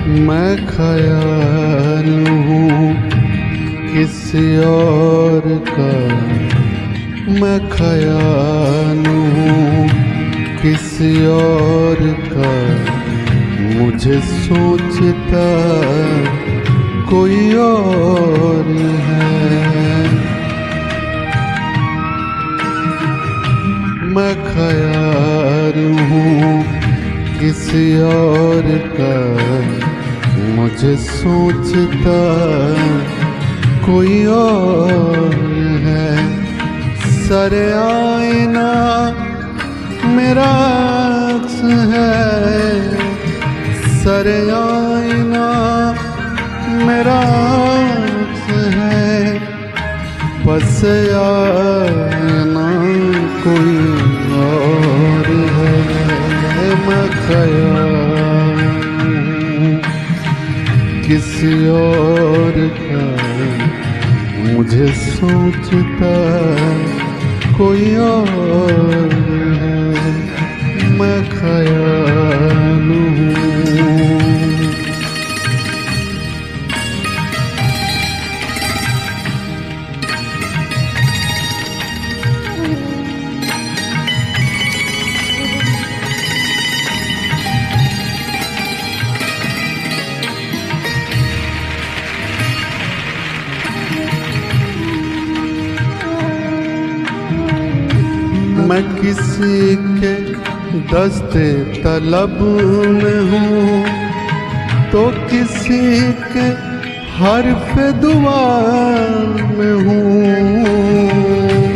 मैं ख्याल हूँ किसी और का, मैं ख्याल हूँ किसी और का, मुझे सोचता कोई और है। मैं ख्याल हूँ किसी और का, मुझे सोचता कोई और है। सरे आईना मेरा अक्स है, सरे आईना मेरा अक्स है, बस आईना कोई और है। मैं ख्याल किसी और का, मुझे सोचता कोई और है। मैं ख्याल हूँ। मैं किसी के दस्ते तलब में हूँ तो किसी के हर्फ दुआ में हूँ।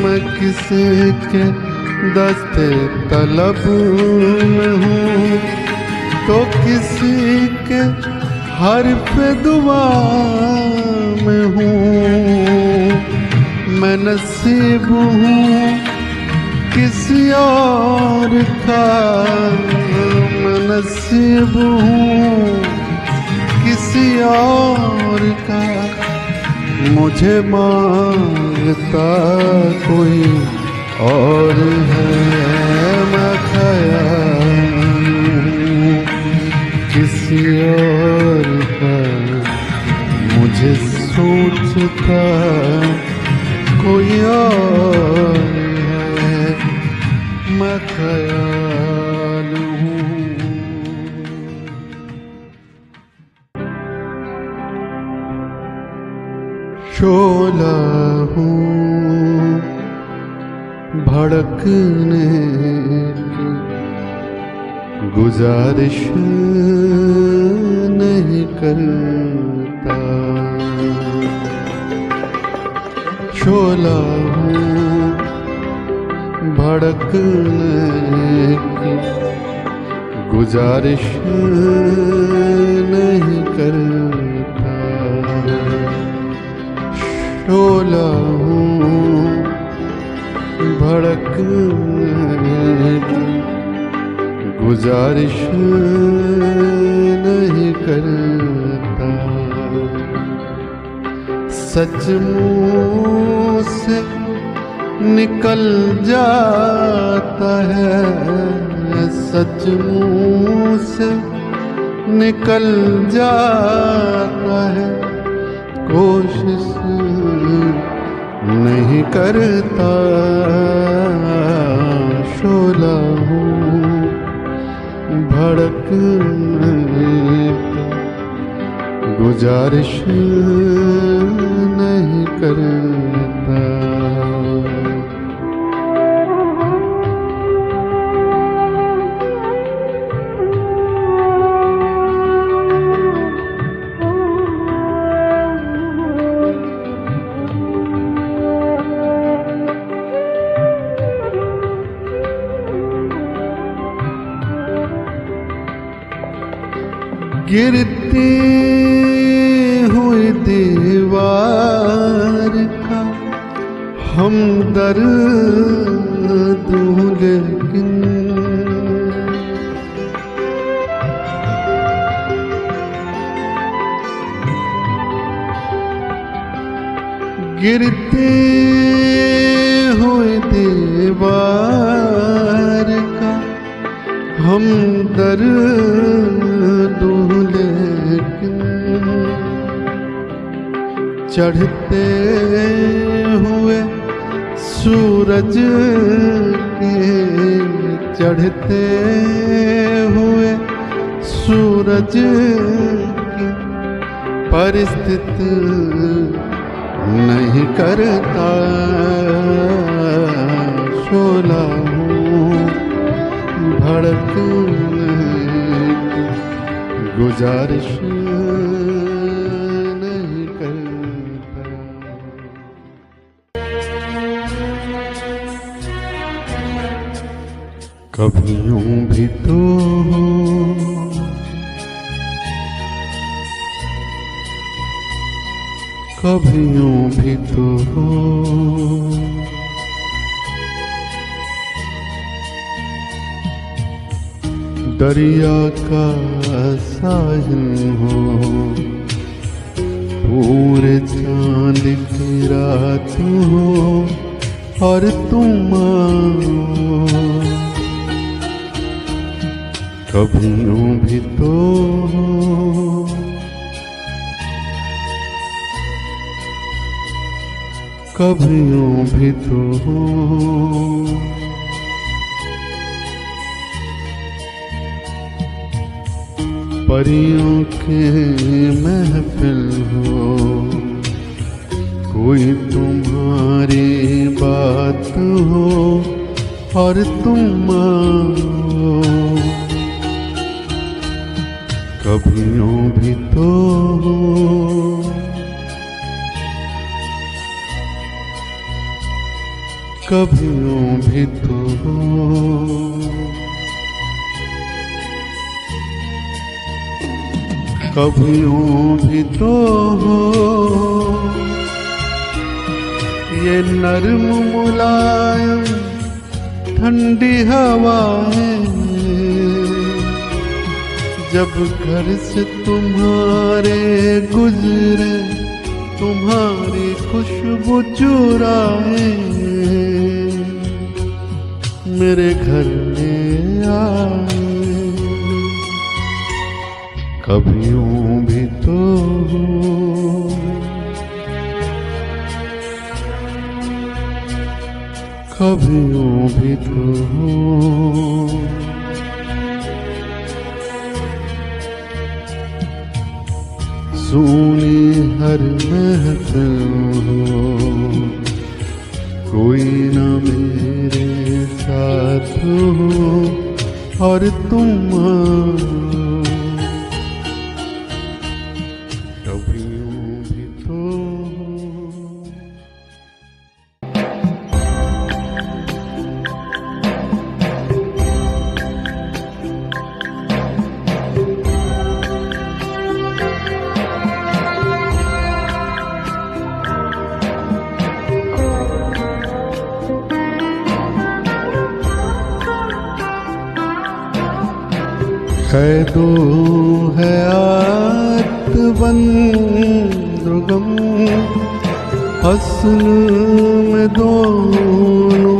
मैं किसी के दस्ते तलब में हूँ तो किसी के हर्फ दुआ में हूँ। मैं नसीब हूँ किसी और का, मैं नसीब हूँ किसी और का, मुझे मांगता कोई और है। मैं ख्याल हूँ किसी और का, मुझे सोचता कोई और है। मैं ख्याल हूँ। शोला हूँ भड़कने की, गुजारिश नहीं करता। शोला हूँ भड़कने की, गुजारिश नहीं करता। शोला हूँ भड़कने की, गुजारिश नहीं करता। सच मुँह से निकल जाता है, सच मुँह से निकल जाता है, कोशिश नहीं करता। शोला हूँ भड़कने की, गुजारिश नहीं करता। गिरती हुई दीवार का हमदर्द हूँ, लेकिन गिरती हुई दीवार का हमदर्द हूँ, चढ़ते हुए सूरज के, चढ़ते हुए सूरज की परिस्थिति नहीं करता, शोला हूँ भड़कने की गुजारिश नहीं करता। कभी यूं भी तो हो, कभी यूं भी तो हो, दरिया का साहिल हो, पूरे चांद की रात हो और तुम आओ। कभी यूं भी तो हो, कभी यूं भी तो हो, परियों के महफिल हो, कोई तुम्हारी बात हो और तुम आओ। कभी यूं भी तो हो, कभी यूं भी तो हो, कभी यूं भी तो हो। ये नर्म मुलायम ठंडी हवाएं जब घर से तुम्हारे गुजरे, तुम्हारी खुशबू चुराए मेरे घर में आए। कभी यूं भी तो हो, कभी यूं भी तो हो, सुनी हर महफिल हो, कोई न मेरे साथ हो और तुम आओ। कभी यूं भी तो हो। कैदो है आत्मबंधुगम, असल में दोनों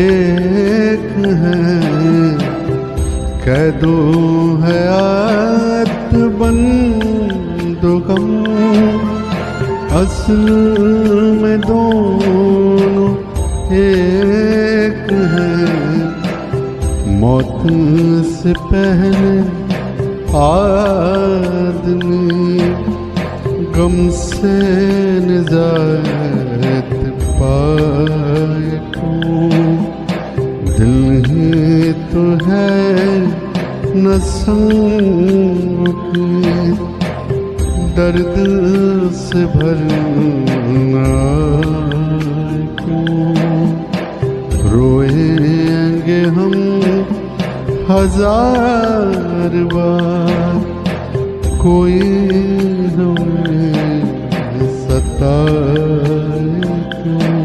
एक हैं। कैदो है आत्मबंधुगम, असल में दोनों एक हैं। मौत से पहले आदमी गम से निजात पाए क्यों? दिल ही तो है नसों की दर्द से भरना क्यों? रोएंगे हम हजार बार, कोई हमें सताए क्यों?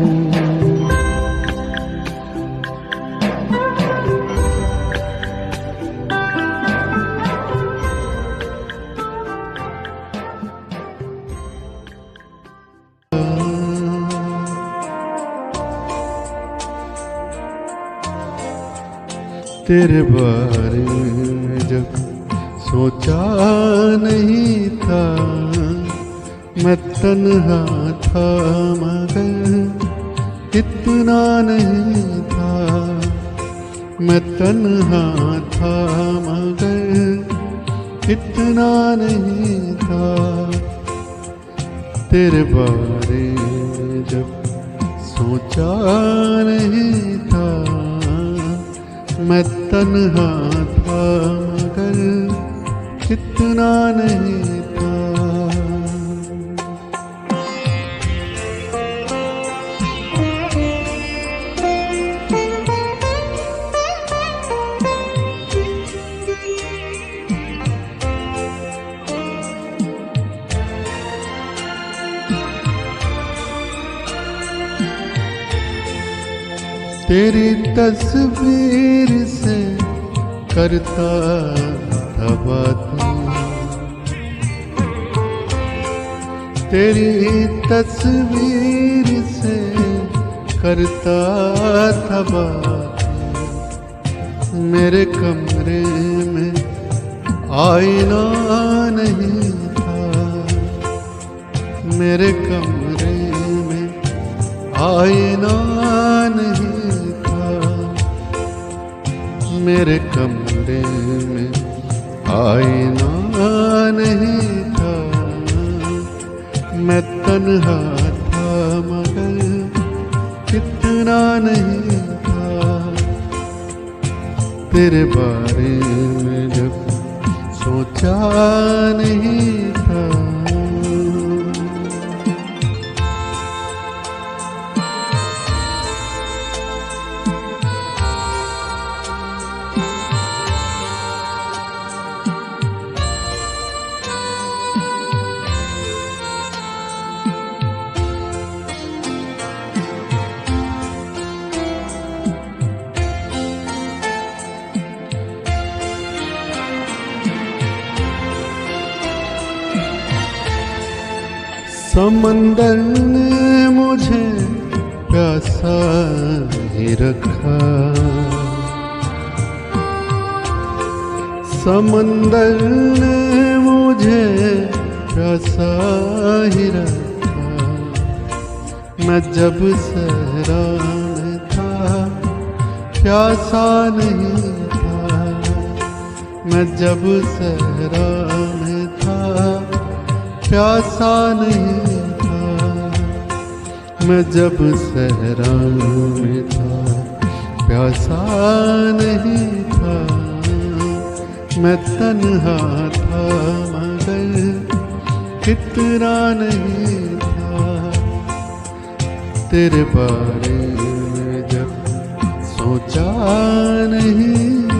तेरे बारे में जब सोचा नहीं था, मैं तन्हा था मगर इतना नहीं था। मैं तन्हा था मगर इतना नहीं था। तेरे बारे में जब सोचा नहीं था। मैं तन्हा था मगर इतना नहीं था। तेरी तस्वीर से करता था बातें। तेरी तस्वीर से करता था बातें। मेरे कमरे में आईना नहीं था। मेरे कमरे में आईना नहीं। मेरे कमरे में आईना नहीं था। मैं तन्हा था मगर इतना नहीं था। तेरे बारे में जब सोचा नहीं था। समंदर ने मुझे प्यासा ही रखा। समंदर ने मुझे प्यासा ही रखा। मैं जब सहरा में था प्यासा नहीं था। मैं जब सहरा में था प्यासा नहीं था। मैं जब सहरा में था प्यासा नहीं था। मैं तन्हा था मगर इतना नहीं था। तेरे बारे में जब सोचा नहीं